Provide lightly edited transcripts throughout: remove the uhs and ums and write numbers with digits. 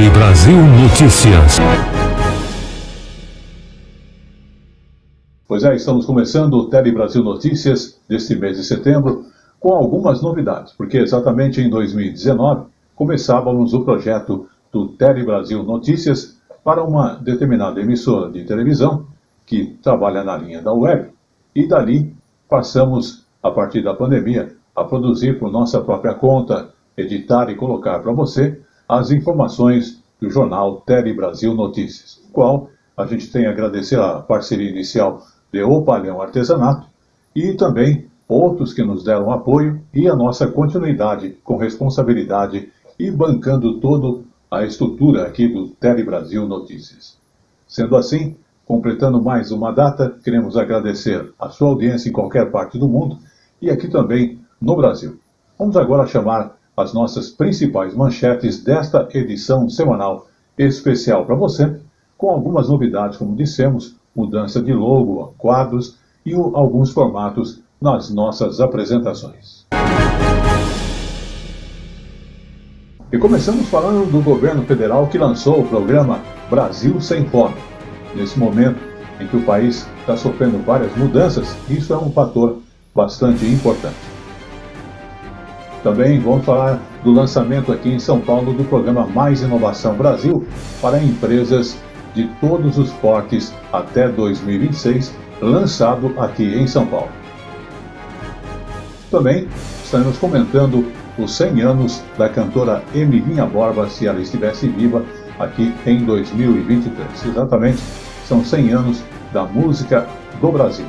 Tele Brasil Notícias. Pois é, estamos começando o Tele Brasil Notícias deste mês de setembro com algumas novidades, porque exatamente em 2019 começávamos o projeto do Tele Brasil Notícias para uma determinada emissora de televisão que trabalha na linha da web, e dali passamos, a partir da pandemia, a produzir por nossa própria conta, editar e colocar para você as informações do jornal Tele Brasil Notícias, o qual a gente tem a agradecer a parceria inicial de O Palhão Artesanato e também outros que nos deram apoio e a nossa continuidade com responsabilidade e bancando toda a estrutura aqui do Tele Brasil Notícias. Sendo assim, completando mais uma data, queremos agradecer a sua audiência em qualquer parte do mundo e aqui também no Brasil. Vamos agora chamar as nossas principais manchetes desta edição semanal especial para você, com algumas novidades, como dissemos, mudança de logo, quadros e alguns formatos nas nossas apresentações. E começamos falando do governo federal que lançou o programa Brasil Sem Fome. Nesse momento em que o país está sofrendo várias mudanças, isso é um fator bastante importante. Também vamos falar do lançamento aqui em São Paulo do programa Mais Inovação Brasil para empresas de todos os portes até 2026, lançado aqui em São Paulo. Também estaremos comentando os 100 anos da cantora Emilinha Borba, se ela estivesse viva, aqui em 2023. Exatamente, são 100 anos da música do Brasil.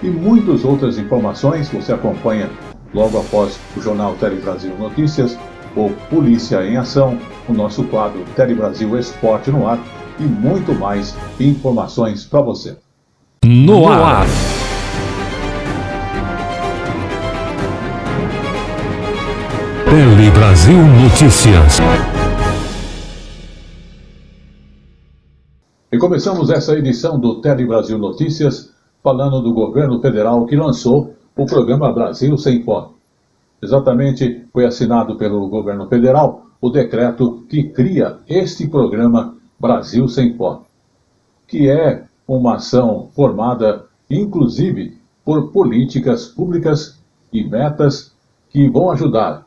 E muitas outras informações você acompanha logo após o jornal Tele Brasil Notícias, o Polícia em Ação, o nosso quadro Tele Brasil Esporte no Ar e muito mais informações para você. No ar. Tele Brasil Notícias. E começamos essa edição do Tele Brasil Notícias falando do governo federal que lançou o programa Brasil Sem Fome. Exatamente, foi assinado pelo governo federal o decreto que cria este programa Brasil Sem Fome, que é uma ação formada, inclusive, por políticas públicas e metas que vão ajudar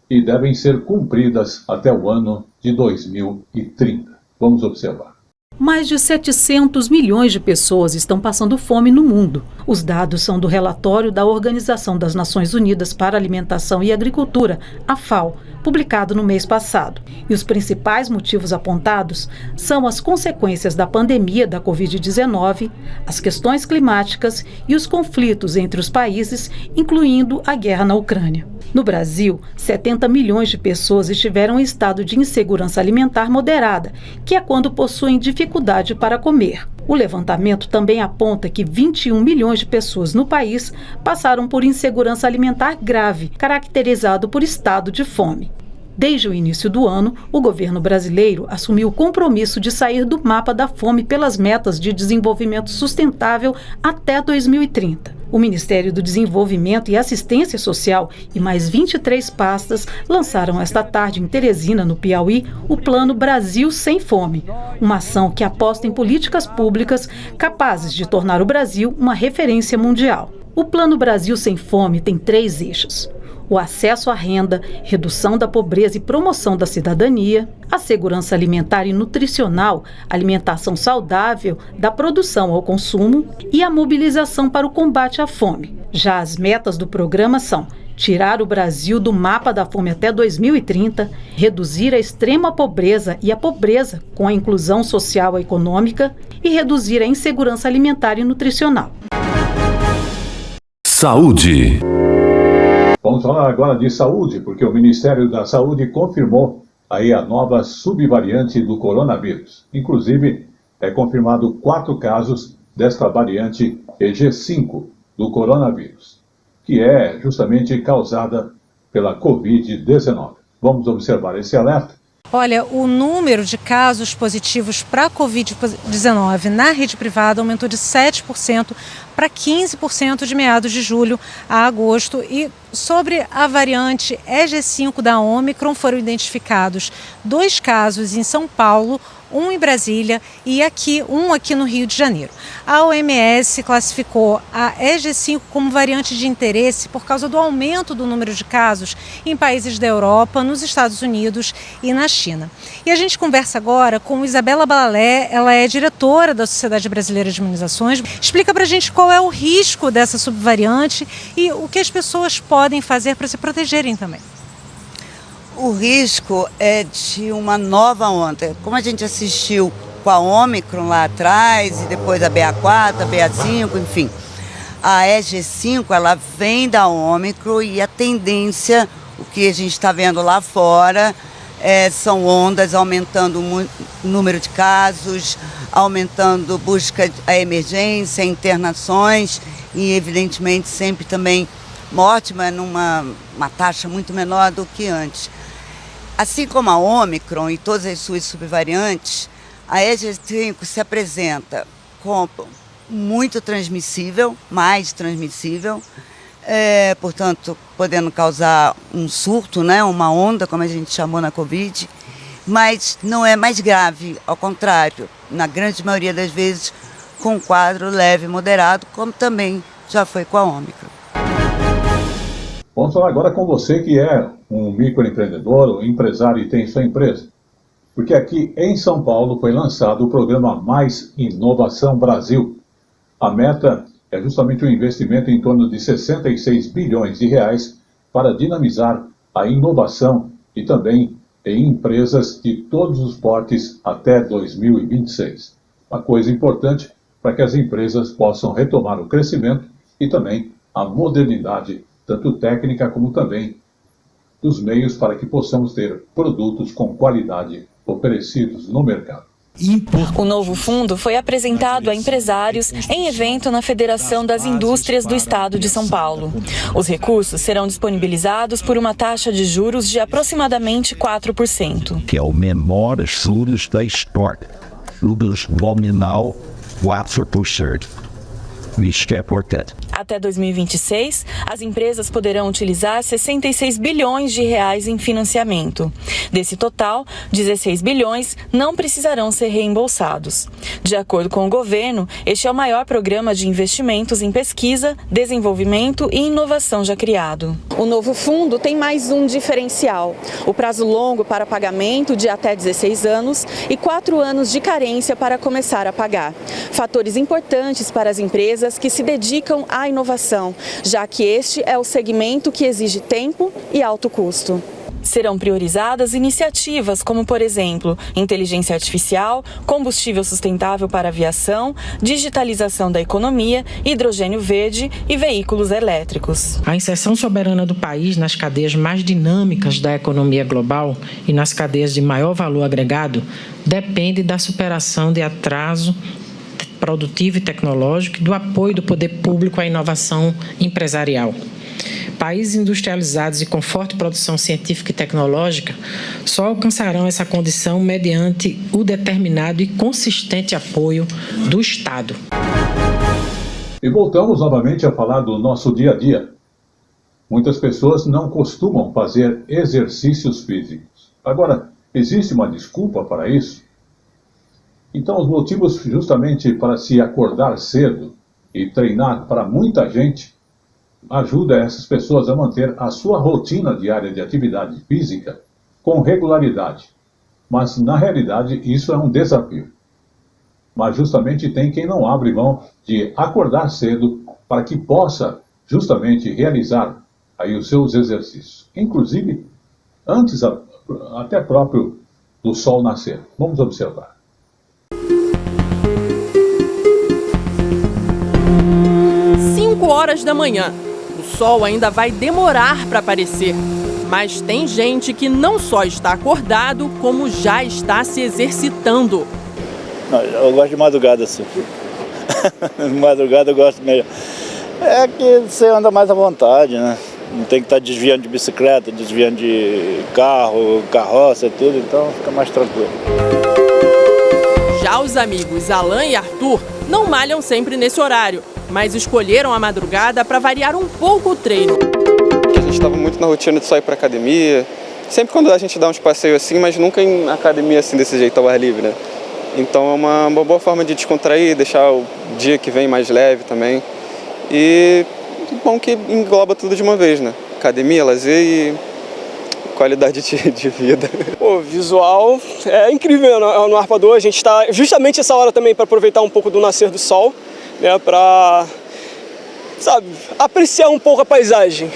e devem ser cumpridas até o ano de 2030. Vamos observar. Mais de 700 milhões de pessoas estão passando fome no mundo. Os dados são do relatório da Organização das Nações Unidas para a Alimentação e Agricultura, a FAO, publicado no mês passado. E os principais motivos apontados são as consequências da pandemia da Covid-19, as questões climáticas e os conflitos entre os países, incluindo a guerra na Ucrânia. No Brasil, 70 milhões de pessoas estiveram em estado de insegurança alimentar moderada, que é quando possuem dificuldade para comer. O levantamento também aponta que 21 milhões de pessoas no país passaram por insegurança alimentar grave, caracterizado por estado de fome. Desde o início do ano, o governo brasileiro assumiu o compromisso de sair do mapa da fome pelas metas de desenvolvimento sustentável até 2030. O Ministério do Desenvolvimento e Assistência Social e mais 23 pastas lançaram esta tarde em Teresina, no Piauí, o Plano Brasil Sem Fome, uma ação que aposta em políticas públicas capazes de tornar o Brasil uma referência mundial. O Plano Brasil Sem Fome tem 3 eixos: o acesso à renda, redução da pobreza e promoção da cidadania, a segurança alimentar e nutricional, alimentação saudável, da produção ao consumo e a mobilização para o combate à fome. Já as metas do programa são tirar o Brasil do mapa da fome até 2030, reduzir a extrema pobreza e a pobreza com a inclusão social e econômica e reduzir a insegurança alimentar e nutricional. Saúde. Vamos falar agora de saúde, porque o Ministério da Saúde confirmou aí a nova subvariante do coronavírus. Inclusive, é confirmado 4 casos desta variante EG5 do coronavírus, que é justamente causada pela Covid-19. Vamos observar esse alerta Olha, o número de casos positivos para a Covid-19 na rede privada aumentou de 7% para 15% de meados de julho a agosto. E sobre a variante EG5 da Ômicron, foram identificados 2 casos em São Paulo, 1 em Brasília e um aqui no Rio de Janeiro. A OMS classificou a EG5 como variante de interesse por causa do aumento do número de casos em países da Europa, nos Estados Unidos e na China. E a gente conversa agora com Isabela Balalé, ela é diretora da Sociedade Brasileira de Imunizações. Explica pra gente qual é o risco dessa subvariante e o que as pessoas podem fazer para se protegerem também. O risco é de uma nova onda. Como a gente assistiu com a Ômicron lá atrás, e depois a BA4, a BA5, enfim. A EG5, ela vem da Ômicron e a tendência, o que a gente está vendo lá fora, são ondas aumentando o número de casos, aumentando busca a emergência, internações e, evidentemente, sempre também morte, mas numa taxa muito menor do que antes. Assim como a Ômicron e todas as suas subvariantes, a EG5 se apresenta como muito transmissível, mais transmissível, portanto, podendo causar um surto, né, uma onda, como a gente chamou na Covid, mas não é mais grave, ao contrário, na grande maioria das vezes, com um quadro leve e moderado, como também já foi com a Ômicron. Vamos falar agora com você que é um microempreendedor, um empresário e tem sua empresa. Porque aqui em São Paulo foi lançado o programa Mais Inovação Brasil. A meta é justamente um investimento em torno de 66 bilhões de reais para dinamizar a inovação e também em empresas de todos os portes até 2026. Uma coisa importante para que as empresas possam retomar o crescimento e também a modernidade, tanto técnica como também dos meios para que possamos ter produtos com qualidade oferecidos no mercado. O novo fundo foi apresentado a empresários em evento na Federação das Indústrias do Estado de São Paulo. Os recursos serão disponibilizados por uma taxa de juros de aproximadamente 4%. Que é o menor juros da história. Juros nominal 4%. Isso é importante. Até 2026, as empresas poderão utilizar 66 bilhões de reais em financiamento. Desse total, 16 bilhões não precisarão ser reembolsados. De acordo com o governo, este é o maior programa de investimentos em pesquisa, desenvolvimento e inovação já criado. O novo fundo tem mais um diferencial: o prazo longo para pagamento de até 16 anos e 4 anos de carência para começar a pagar. Fatores importantes para as empresas que se dedicam à inovação, já que este é o segmento que exige tempo e alto custo. Serão priorizadas iniciativas como, por exemplo, inteligência artificial, combustível sustentável para aviação, digitalização da economia, hidrogênio verde e veículos elétricos. A inserção soberana do país nas cadeias mais dinâmicas da economia global e nas cadeias de maior valor agregado depende da superação de atraso produtivo e tecnológico e do apoio do poder público à inovação empresarial. Países industrializados e com forte produção científica e tecnológica só alcançarão essa condição mediante o determinado e consistente apoio do Estado. E voltamos novamente a falar do nosso dia a dia. Muitas pessoas não costumam fazer exercícios físicos. Agora, existe uma desculpa para isso? Então, os motivos justamente para se acordar cedo e treinar para muita gente ajuda essas pessoas a manter a sua rotina diária de atividade física com regularidade. Mas, na realidade, isso é um desafio. Mas justamente tem quem não abre mão de acordar cedo para que possa justamente realizar aí os seus exercícios. Inclusive, antes até próprio do sol nascer. Vamos observar. 5 horas da manhã. O sol ainda vai demorar para aparecer. Mas tem gente que não só está acordado, como já está se exercitando. Não, eu gosto de madrugada, sim. De madrugada eu gosto melhor. É que você anda mais à vontade, né? Não tem que estar desviando de bicicleta, desviando de carro, carroça, tudo, então fica mais tranquilo. Já os amigos Alan e Arthur não malham sempre nesse horário, mas escolheram a madrugada para variar um pouco o treino. A gente estava muito na rotina de só ir para academia, sempre quando a gente dá uns passeios assim, mas nunca em academia assim desse jeito ao ar livre, né? Então é uma boa forma de descontrair, deixar o dia que vem mais leve também. E bom que engloba tudo de uma vez, né? Academia, lazer e qualidade de vida. O visual é incrível no Arpoador. A gente está justamente essa hora também para aproveitar um pouco do nascer do sol, né? Para, apreciar um pouco a paisagem.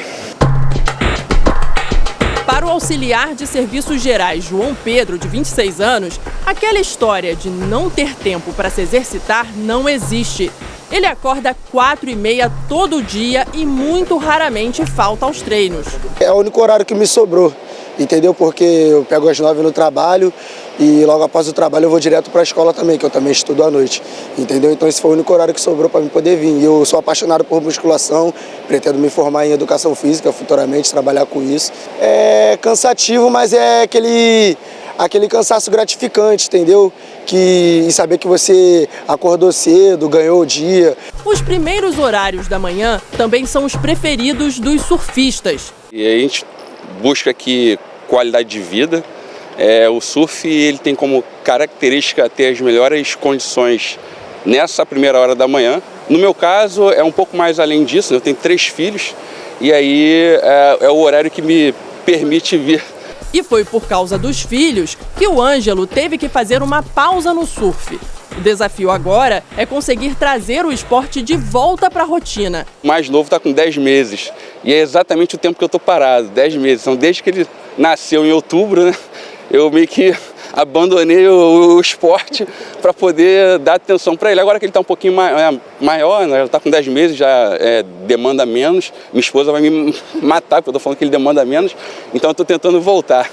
Para o auxiliar de serviços gerais João Pedro, de 26 anos, aquela história de não ter tempo para se exercitar não existe. Ele acorda 4h30 todo dia e muito raramente falta aos treinos. É o único horário que me sobrou, entendeu? Porque eu pego às 9 no trabalho e logo após o trabalho eu vou direto para a escola também, que eu também estudo à noite, entendeu? Então esse foi o único horário que sobrou para mim poder vir. E eu sou apaixonado por musculação, pretendo me formar em educação física futuramente, trabalhar com isso. É cansativo, mas é aquele cansaço gratificante, entendeu? E saber que você acordou cedo, ganhou o dia. Os primeiros horários da manhã também são os preferidos dos surfistas. E a gente busca aqui qualidade de vida. O surf ele tem como característica ter as melhores condições nessa primeira hora da manhã. No meu caso é um pouco mais além disso, né? Eu tenho 3 filhos e aí é o horário que me permite vir. E foi por causa dos filhos que o Ângelo teve que fazer uma pausa no surf. O desafio agora é conseguir trazer o esporte de volta para a rotina. O mais novo está com 10 meses e é exatamente o tempo que eu estou parado, 10 meses. Então, desde que ele nasceu em outubro, né, eu meio que abandonei o esporte para poder dar atenção para ele. Agora que ele está um pouquinho maior, né, ele está com 10 meses, já demanda menos. Minha esposa vai me matar porque eu estou falando que ele demanda menos, então eu estou tentando voltar.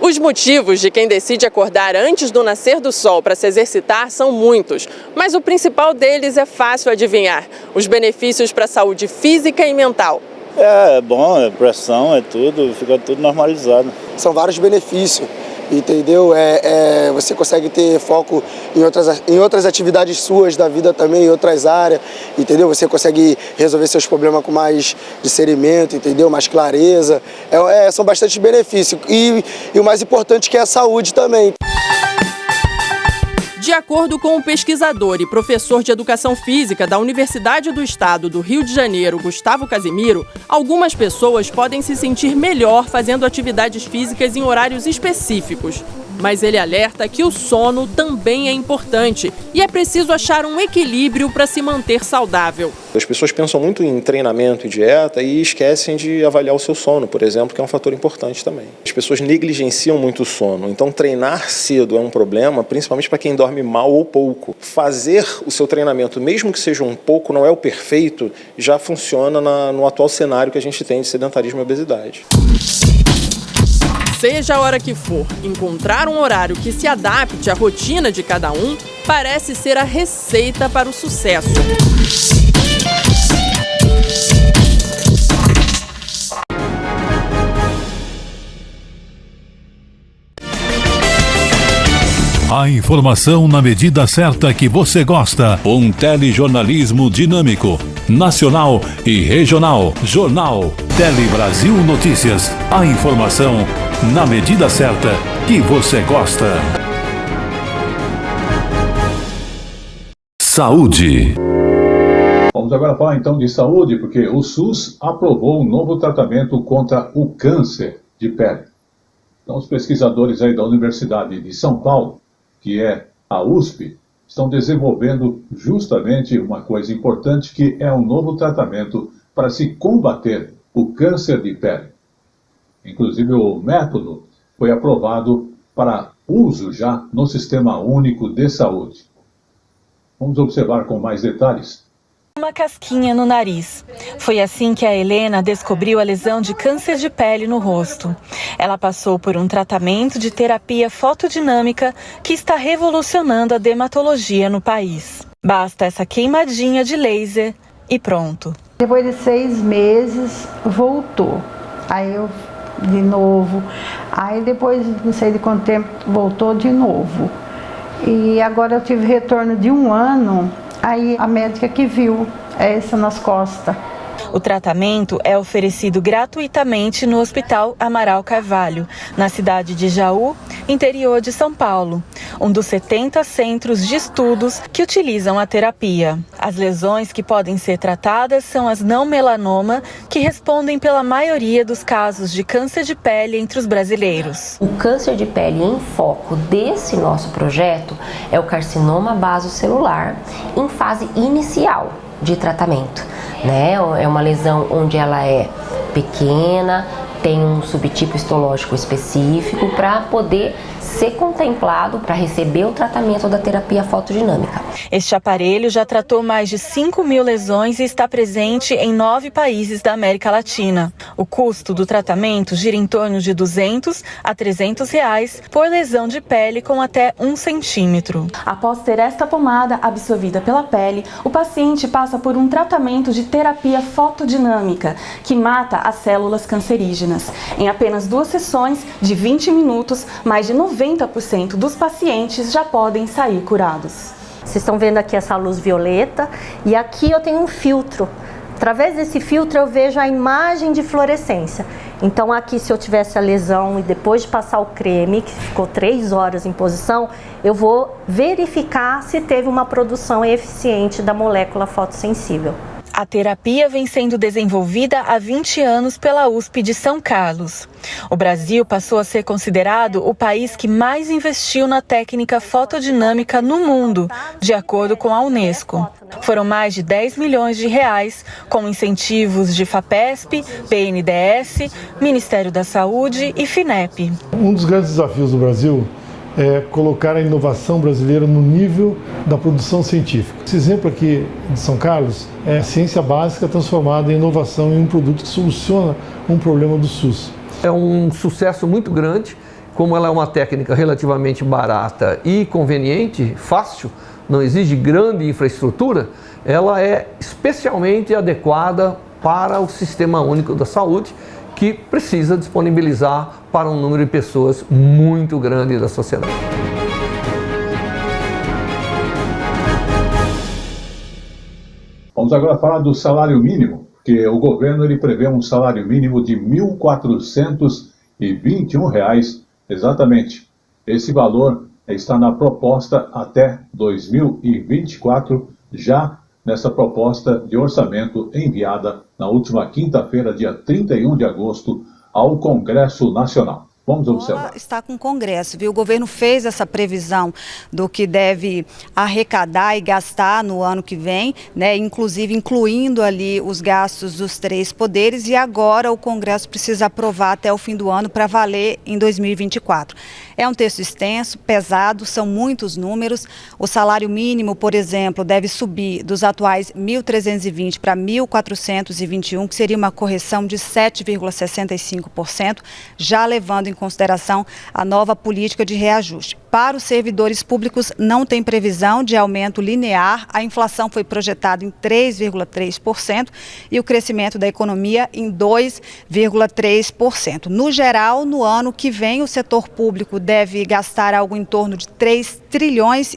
Os motivos de quem decide acordar antes do nascer do sol para se exercitar são muitos, mas o principal deles é fácil adivinhar: os benefícios para a saúde física e mental. É bom, é pressão, é tudo, fica tudo normalizado. São vários benefícios, entendeu? Você consegue ter foco em outras atividades suas da vida também, em outras áreas, entendeu? Você consegue resolver seus problemas com mais discernimento, entendeu? Mais clareza. São bastante benefícios. E o mais importante que é a saúde também. De acordo com o pesquisador e professor de Educação Física da Universidade do Estado do Rio de Janeiro, Gustavo Casimiro, algumas pessoas podem se sentir melhor fazendo atividades físicas em horários específicos. Mas ele alerta que o sono também é importante e é preciso achar um equilíbrio para se manter saudável. As pessoas pensam muito em treinamento e dieta e esquecem de avaliar o seu sono, por exemplo, que é um fator importante também. As pessoas negligenciam muito o sono, então treinar cedo é um problema, principalmente para quem dorme mal ou pouco. Fazer o seu treinamento, mesmo que seja um pouco, não é o perfeito, já funciona no atual cenário que a gente tem de sedentarismo e obesidade. Seja a hora que for, encontrar um horário que se adapte à rotina de cada um parece ser a receita para o sucesso. A informação na medida certa que você gosta. Um telejornalismo dinâmico, nacional e regional. Jornal Tele Brasil Notícias. A informação na medida certa que você gosta. Saúde. Vamos agora falar então de saúde, porque o SUS aprovou um novo tratamento contra o câncer de pele. Então, os pesquisadores aí da Universidade de São Paulo, que é a USP, estão desenvolvendo justamente uma coisa importante, que é um novo tratamento para se combater o câncer de pele. Inclusive, o método foi aprovado para uso já no Sistema Único de Saúde. Vamos observar com mais detalhes. Uma casquinha no nariz. Foi assim que a Helena descobriu a lesão de câncer de pele no rosto. Ela passou por um tratamento de terapia fotodinâmica que está revolucionando a dermatologia no país. Basta essa queimadinha de laser e pronto. Depois de 6 meses, voltou. Aí eu, de novo. Aí depois, não sei de quanto tempo, voltou de novo. E agora eu tive retorno de 1 ano, aí a médica que viu essa nas costas. O tratamento é oferecido gratuitamente no Hospital Amaral Carvalho, na cidade de Jaú, interior de São Paulo, um dos 70 centros de estudos que utilizam a terapia. As lesões que podem ser tratadas são as não melanoma, que respondem pela maioria dos casos de câncer de pele entre os brasileiros. O câncer de pele em foco desse nosso projeto é o carcinoma basocelular, em fase inicial de tratamento, né? É uma lesão onde ela é pequena, tem um subtipo histológico específico para poder ser contemplado para receber o tratamento da terapia fotodinâmica. Este aparelho já tratou mais de 5.000 lesões e está presente em 9 países da América Latina. O custo do tratamento gira em torno de R$200 a R$300 por lesão de pele com até 1 centímetro. Após ter esta pomada absorvida pela pele, o paciente passa por um tratamento de terapia fotodinâmica, que mata as células cancerígenas. Em apenas 2 sessões de 20 minutos, mais de 90% dos pacientes já podem sair curados. Vocês estão vendo aqui essa luz violeta e aqui eu tenho um filtro. Através desse filtro eu vejo a imagem de fluorescência. Então aqui, se eu tivesse a lesão e depois de passar o creme, que ficou 3 horas em posição, eu vou verificar se teve uma produção eficiente da molécula fotossensível. A terapia vem sendo desenvolvida há 20 anos pela USP de São Carlos. O Brasil passou a ser considerado o país que mais investiu na técnica fotodinâmica no mundo, de acordo com a Unesco. Foram mais de R$10 milhões, com incentivos de FAPESP, BNDES, Ministério da Saúde e FINEP. Um dos grandes desafios do Brasil é colocar a inovação brasileira no nível da produção científica. Esse exemplo aqui de São Carlos é a ciência básica transformada em inovação em um produto que soluciona um problema do SUS. É um sucesso muito grande, como ela é uma técnica relativamente barata e conveniente, fácil, não exige grande infraestrutura, ela é especialmente adequada para o Sistema Único da Saúde, que precisa disponibilizar para um número de pessoas muito grande da sociedade. Vamos agora falar do salário mínimo, porque o governo ele prevê um salário mínimo de R$ 1.421, exatamente. Esse valor está na proposta até 2024, já nessa proposta de orçamento enviada na última quinta-feira, dia 31 de agosto, ao Congresso Nacional. Vamos observar. Está com o Congresso, viu? O governo fez essa previsão do que deve arrecadar e gastar no ano que vem, né? Inclusive incluindo ali os gastos dos 3 poderes, e agora o Congresso precisa aprovar até o fim do ano para valer em 2024. É um texto extenso, pesado, são muitos números. O salário mínimo, por exemplo, deve subir dos atuais 1.320 para 1.421, que seria uma correção de 7,65%, já levando em consideração a nova política de reajuste. Para os servidores públicos não tem previsão de aumento linear, a inflação foi projetada em 3,3% e o crescimento da economia em 2,3%. No geral, no ano que vem, o setor público deve gastar algo em torno de 3,5 trilhões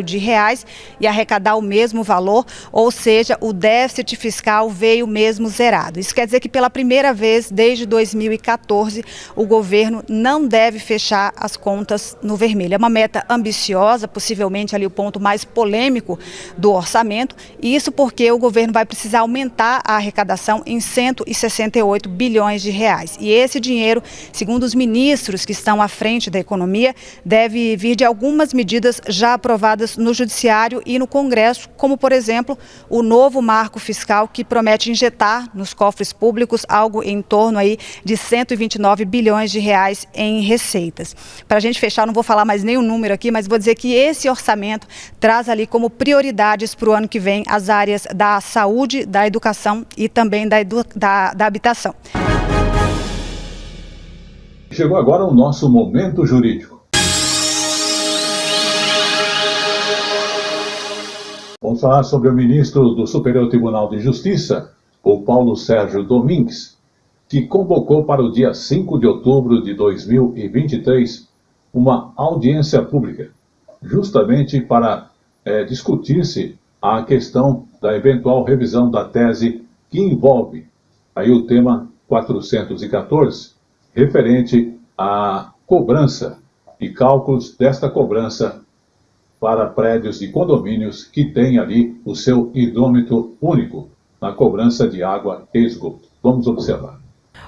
de reais e arrecadar o mesmo valor, ou seja, o déficit fiscal veio mesmo zerado. Isso quer dizer que pela primeira vez desde 2014, o governo não deve fechar as contas no vermelho. É uma meta ambiciosa, possivelmente ali o ponto mais polêmico do orçamento, e isso porque o governo vai precisar aumentar a arrecadação em 168 bilhões de reais. E esse dinheiro, segundo os ministros que estão à frente da economia, deve vir de algumas medidas já aprovadas no Judiciário e no Congresso, como, por exemplo, o novo marco fiscal que promete injetar nos cofres públicos algo em torno aí de 129 bilhões de reais em receitas. Para a gente fechar, não vou falar mais nenhum número aqui, mas vou dizer que esse orçamento traz ali como prioridades para o ano que vem as áreas da saúde, da educação e também da habitação. Chegou agora o nosso momento jurídico. Vamos falar sobre o ministro do Superior Tribunal de Justiça, o Paulo Sérgio Domingues, que convocou para o dia 5 de outubro de 2023 uma audiência pública, justamente para discutir-se a questão da eventual revisão da tese que envolve aí o tema 414, referente à cobrança e cálculos desta cobrança para prédios de condomínios que têm ali o seu hidrômetro único na cobrança de água e esgoto. Vamos observar.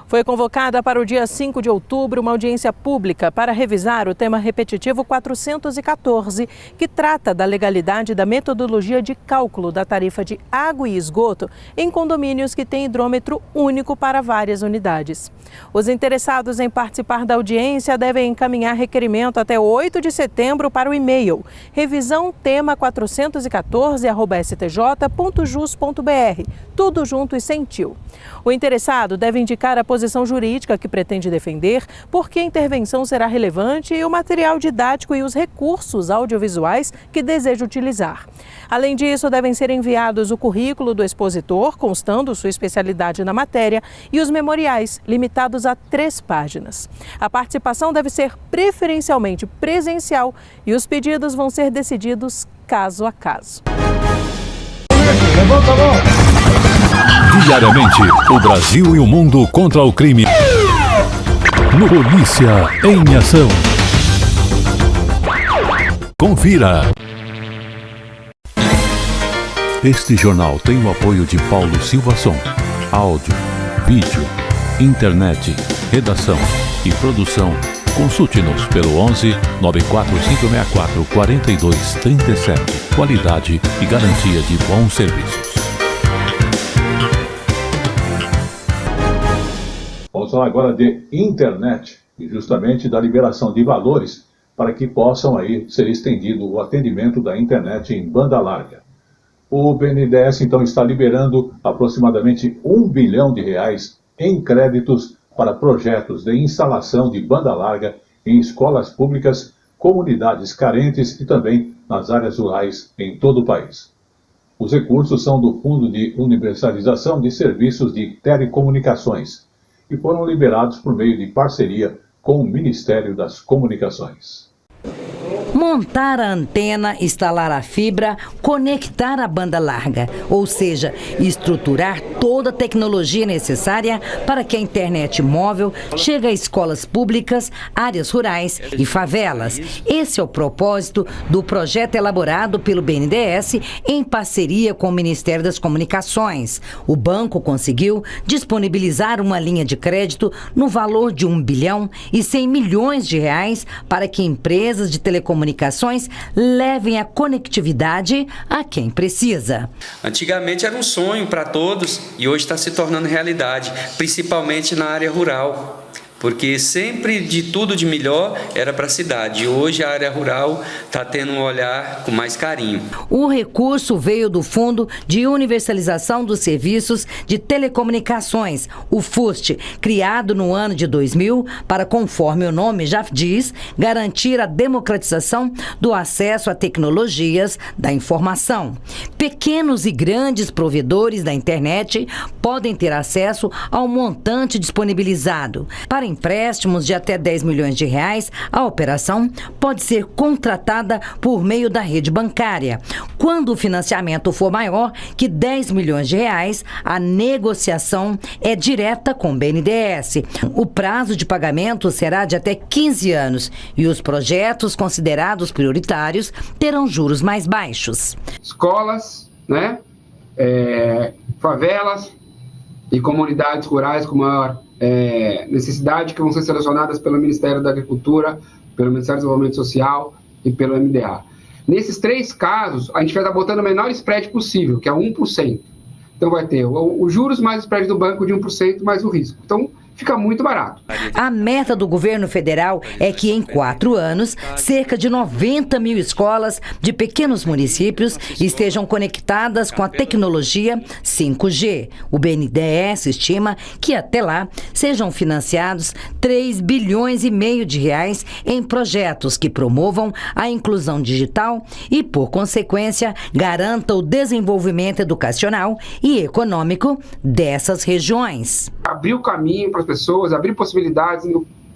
Foi convocada para o dia 5 de outubro uma audiência pública para revisar o tema repetitivo 414, que trata da legalidade da metodologia de cálculo da tarifa de água e esgoto em condomínios que têm hidrômetro único para várias unidades. Os interessados em participar da audiência devem encaminhar requerimento até 8 de setembro para o e-mail revisão-tema414@stj.jus.br, tudo junto e sem tio. O interessado deve indicar a posição jurídica que pretende defender, por que a intervenção será relevante e o material didático e os recursos audiovisuais que deseja utilizar. Além disso, devem ser enviados o currículo do expositor, constando sua especialidade na matéria, e os memoriais, limitados a 3 páginas. A participação deve ser preferencialmente presencial e os pedidos vão ser decididos caso a caso. Levanta a mão! Diariamente, o Brasil e o mundo contra o crime. No Polícia em Ação. Confira. Este jornal tem o apoio de Paulo Silva Som. Áudio, vídeo, internet, redação e produção. Consulte-nos pelo 11 94564 4237. Qualidade e garantia de bons serviços. Vamos falar agora de internet e justamente da liberação de valores para que possam aí ser estendido o atendimento da internet em banda larga. O BNDES então está liberando aproximadamente R$1 bilhão em créditos para projetos de instalação de banda larga em escolas públicas, comunidades carentes e também nas áreas rurais em todo o país. Os recursos são do Fundo de Universalização de Serviços de Telecomunicações e foram liberados por meio de parceria com o Ministério das Comunicações. Montar a antena, instalar a fibra, conectar a banda larga, ou seja, estruturar toda a tecnologia necessária para que a internet móvel chegue a escolas públicas, áreas rurais e favelas. Esse é o propósito do projeto elaborado pelo BNDES em parceria com o Ministério das Comunicações. O banco conseguiu disponibilizar uma linha de crédito no valor de R$1 bilhão e 100 milhões de reais para que empresas de telecomunicações levem a conectividade a quem precisa. Antigamente era um sonho para todos e hoje está se tornando realidade, principalmente na área rural. Porque sempre de tudo de melhor era para a cidade. E hoje a área rural está tendo um olhar com mais carinho. O recurso veio do Fundo de Universalização dos Serviços de Telecomunicações, o FUST, criado no ano de 2000 para, conforme o nome já diz, garantir a democratização do acesso a tecnologias da informação. Pequenos e grandes provedores da internet podem ter acesso ao montante disponibilizado. Para empréstimos de até R$10 milhões, a operação pode ser contratada por meio da rede bancária. Quando o financiamento for maior que R$10 milhões, a negociação é direta com o BNDES. O prazo de pagamento será de até 15 anos e os projetos considerados prioritários terão juros mais baixos. Escolas, favelas e comunidades rurais com maior necessidade, que vão ser selecionadas pelo Ministério da Agricultura, pelo Ministério do Desenvolvimento Social e pelo MDA. Nesses 3 casos, a gente vai estar botando o menor spread possível, que é 1%. Então vai ter os juros mais o spread do banco de 1% mais o risco. Então fica muito barato. A meta do governo federal é que em 4 anos, cerca de 90 mil escolas de pequenos municípios estejam conectadas com a tecnologia 5G. O BNDES estima que até lá sejam financiados 3 bilhões e meio de reais em projetos que promovam a inclusão digital e, por consequência, garanta o desenvolvimento educacional e econômico dessas regiões. Abrir o caminho para as pessoas, abrir possibilidades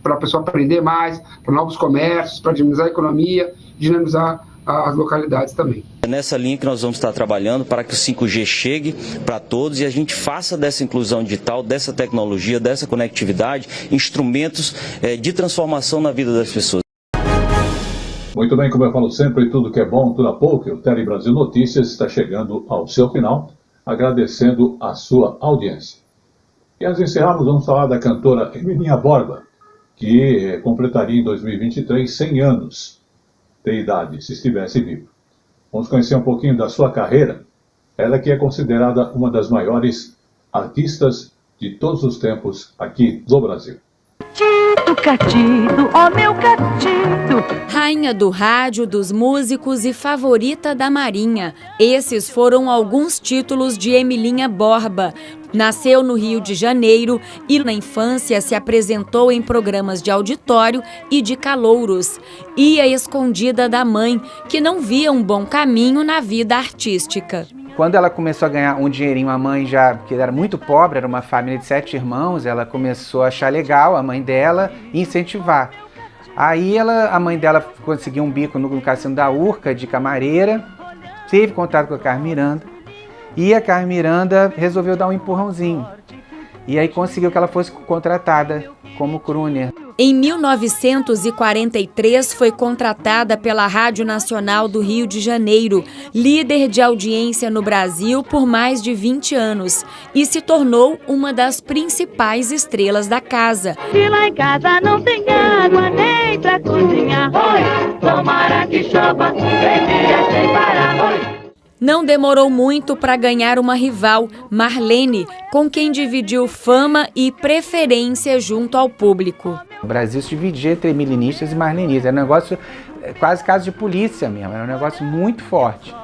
para a pessoa aprender mais, para novos comércios, para dinamizar a economia, dinamizar as localidades também. É nessa linha que nós vamos estar trabalhando para que o 5G chegue para todos e a gente faça dessa inclusão digital, dessa tecnologia, dessa conectividade, instrumentos de transformação na vida das pessoas. Muito bem, como eu falo sempre, tudo que é bom dura pouco. O Tele Brasil Notícias está chegando ao seu final, agradecendo a sua audiência. E antes de encerrarmos, vamos falar da cantora Emilinha Borba, que completaria em 2023 100 anos de idade, se estivesse viva. Vamos conhecer um pouquinho da sua carreira. Ela que é considerada uma das maiores artistas de todos os tempos aqui do Brasil. Catido, ó meu catido. Rainha do rádio, dos músicos e favorita da Marinha. Esses foram alguns títulos de Emilinha Borba. Nasceu no Rio de Janeiro e na infância se apresentou em programas de auditório e de calouros. Ia escondida da mãe, que não via um bom caminho na vida artística. Quando ela começou a ganhar um dinheirinho, a mãe já, que era muito pobre, era uma família de 7 irmãos, ela começou a achar legal, a mãe dela, incentivar. Aí a mãe dela conseguiu um bico no Cassino da Urca, de camareira, teve contato com a Carmen Miranda, e a Carmen Miranda resolveu dar um empurrãozinho. E aí conseguiu que ela fosse contratada como crooner. Em 1943, foi contratada pela Rádio Nacional do Rio de Janeiro, líder de audiência no Brasil por mais de 20 anos, e se tornou uma das principais estrelas da casa. Se lá em casa não tem água nem pra cozinhar, oi, tomara que chova 3 dias sem parar, oi. Não demorou muito para ganhar uma rival, Marlene, com quem dividiu fama e preferência junto ao público. O Brasil se dividia entre emilinistas e marlenistas, era um negócio quase caso de polícia mesmo, era um negócio muito forte.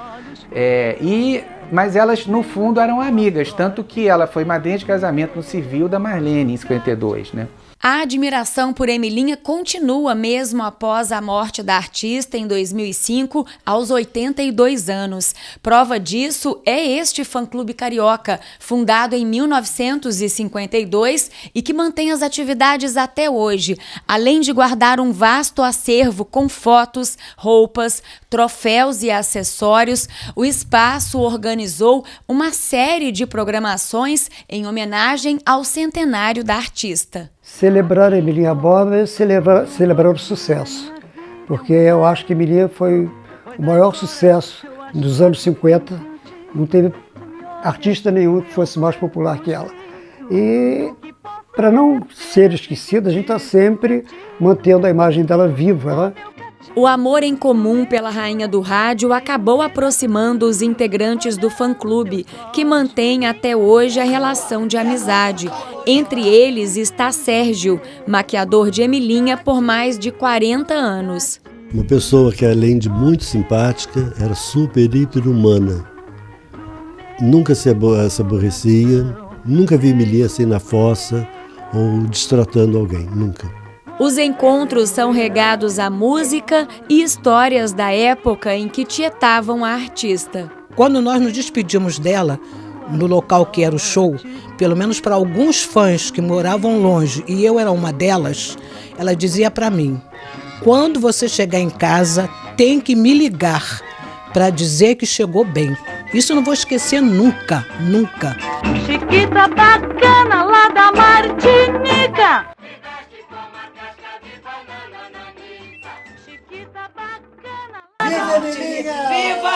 Mas elas, no fundo, eram amigas, tanto que ela foi madrinha de casamento no civil da Marlene, em 52, né? A admiração por Emilinha continua mesmo após a morte da artista em 2005, aos 82 anos. Prova disso é este fã-clube carioca, fundado em 1952 e que mantém as atividades até hoje, além de guardar um vasto acervo com fotos, roupas, troféus e acessórios. O espaço organizou uma série de programações em homenagem ao centenário da artista. Celebrar a Emilinha Borba é celebrar o sucesso, porque eu acho que a Emilinha foi o maior sucesso dos anos 50, não teve artista nenhum que fosse mais popular que ela. E para não ser esquecida, a gente está sempre mantendo a imagem dela viva. O amor em comum pela rainha do rádio acabou aproximando os integrantes do fã-clube, que mantém até hoje a relação de amizade. Entre eles está Sérgio, maquiador de Emilinha por mais de 40 anos. Uma pessoa que, além de muito simpática, era super, hiper humana. Nunca se aborrecia, nunca vi Emilinha assim na fossa ou destratando alguém, nunca. Os encontros são regados à música e histórias da época em que tietavam a artista. Quando nós nos despedimos dela, no local que era o show, pelo menos para alguns fãs que moravam longe, e eu era uma delas, ela dizia para mim: quando você chegar em casa, tem que me ligar para dizer que chegou bem. Isso eu não vou esquecer nunca, nunca. Chiquita bacana lá da Martinica. Viva Emilinha! Viva!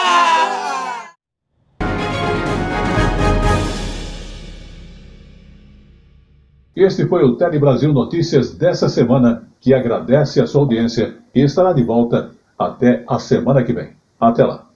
Este foi o Tele Brasil Notícias dessa semana, que agradece a sua audiência e estará de volta até a semana que vem. Até lá.